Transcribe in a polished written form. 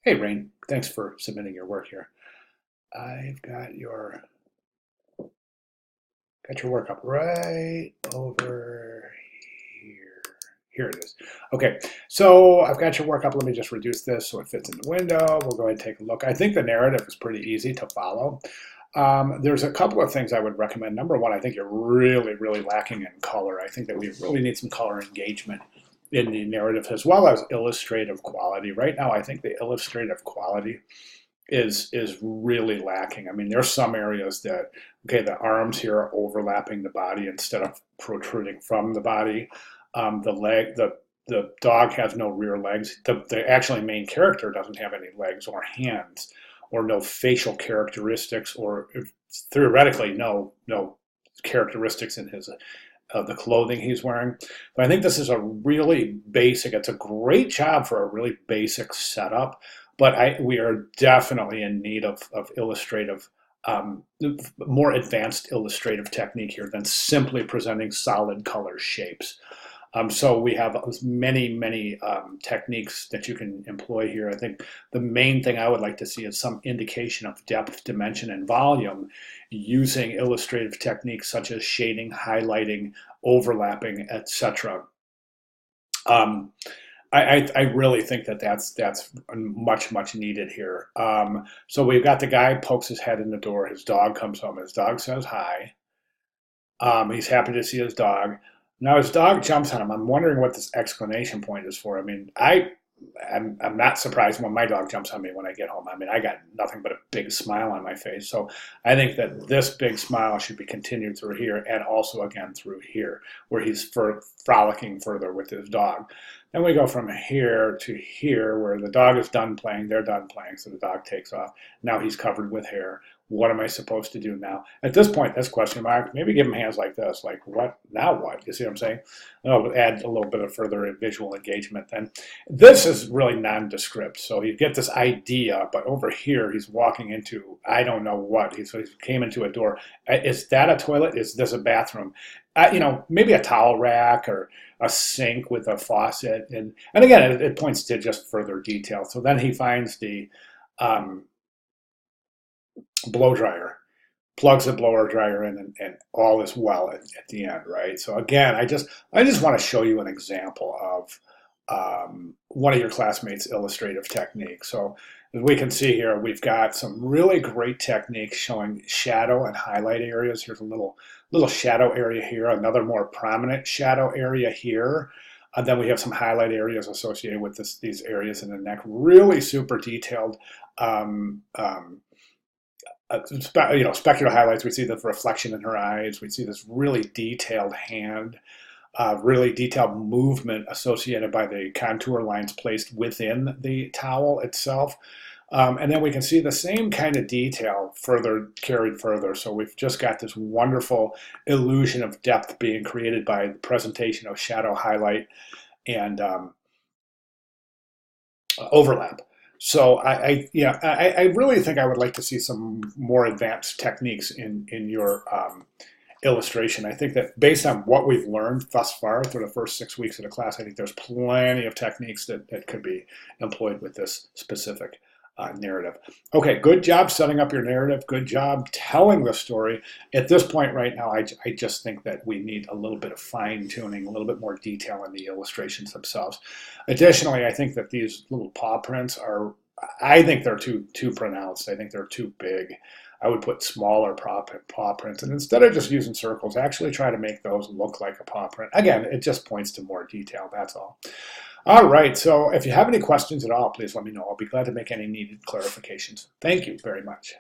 Hey, Rayne, thanks for submitting your work here. I've got your work up right over here. Here it is. Okay, so I've got your work up. Let me just reduce this so it fits in the window. We'll go ahead and take a look. I think the narrative is pretty easy to follow. There's a couple of things I would recommend. Number one, I think you're really lacking in color. I think that we really need some color engagement in the narrative as well as illustrative quality. Right now, I think the illustrative quality is really lacking. I mean, there's some areas that, okay, the arms here are overlapping the body instead of protruding from the body. The dog has no rear legs. The actually main character doesn't have any legs or hands, or no facial characteristics, or theoretically no characteristics in his the clothing he's wearing. But I think this is a really basic. It's a great job for a really basic setup, but we are definitely in need of illustrative, more advanced illustrative technique here than simply presenting solid color shapes. So we have many techniques that you can employ here. I think the main thing I would like to see is some indication of depth, dimension, and volume using illustrative techniques such as shading, highlighting, overlapping, etc. Um, I really think that that's much needed here. So we've got the guy pokes his head in the door. His dog comes home. His dog says hi. He's happy to see his dog. Now his dog jumps on him. I'm wondering what this exclamation point is for. I mean, I'm not surprised when my dog jumps on me when I get home. I mean, I got nothing but a big smile on my face. So I think that this big smile should be continued through here and also again through here, where he's frolicking further with his dog. Then we go from here to here, where the dog is done playing, they're done playing, so the dog takes off. Now he's covered with hair. What am I supposed to do now? At this point, this question mark, maybe give him hands like this, like what, now what? You see what I'm saying? I'll add a little bit of further visual engagement then. This is really nondescript, so you get this idea, but over here he's walking into, I don't know what, he came into a door. Is that a toilet? Is this a bathroom? Maybe a towel rack or a sink with a faucet. And again, it points to just further detail. So then he finds the um, blow dryer, plugs the blower dryer in, and all is well at the end, right? So again, I just want to show you an example of one of your classmates' illustrative techniques. So as we can see here, we've got some really great techniques showing shadow and highlight areas. Here's a little shadow area here, another more prominent shadow area here. And then we have some highlight areas associated with these areas in the neck. Really super detailed spectral highlights. We see the reflection in her eyes. We see this really detailed hand, really detailed movement associated by the contour lines placed within the towel itself. And then we can see the same kind of detail carried further. So we've just got this wonderful illusion of depth being created by the presentation of shadow, highlight, and overlap. So I really think I would like to see some more advanced techniques in your illustration. I think that based on what we've learned thus far through the first 6 weeks of the class, I think there's plenty of techniques that could be employed with this specific narrative. Okay, good job setting up your narrative. Good job telling the story. At this point right now, I just think that we need a little bit of fine tuning, a little bit more detail in the illustrations themselves. Additionally, I think that these little paw prints I think they're too pronounced. I think they're too big. I would put smaller paw prints, and instead of just using circles, actually try to make those look like a paw print. Again, it just points to more detail, that's all. All right, so if you have any questions at all, please let me know. I'll be glad to make any needed clarifications. Thank you very much.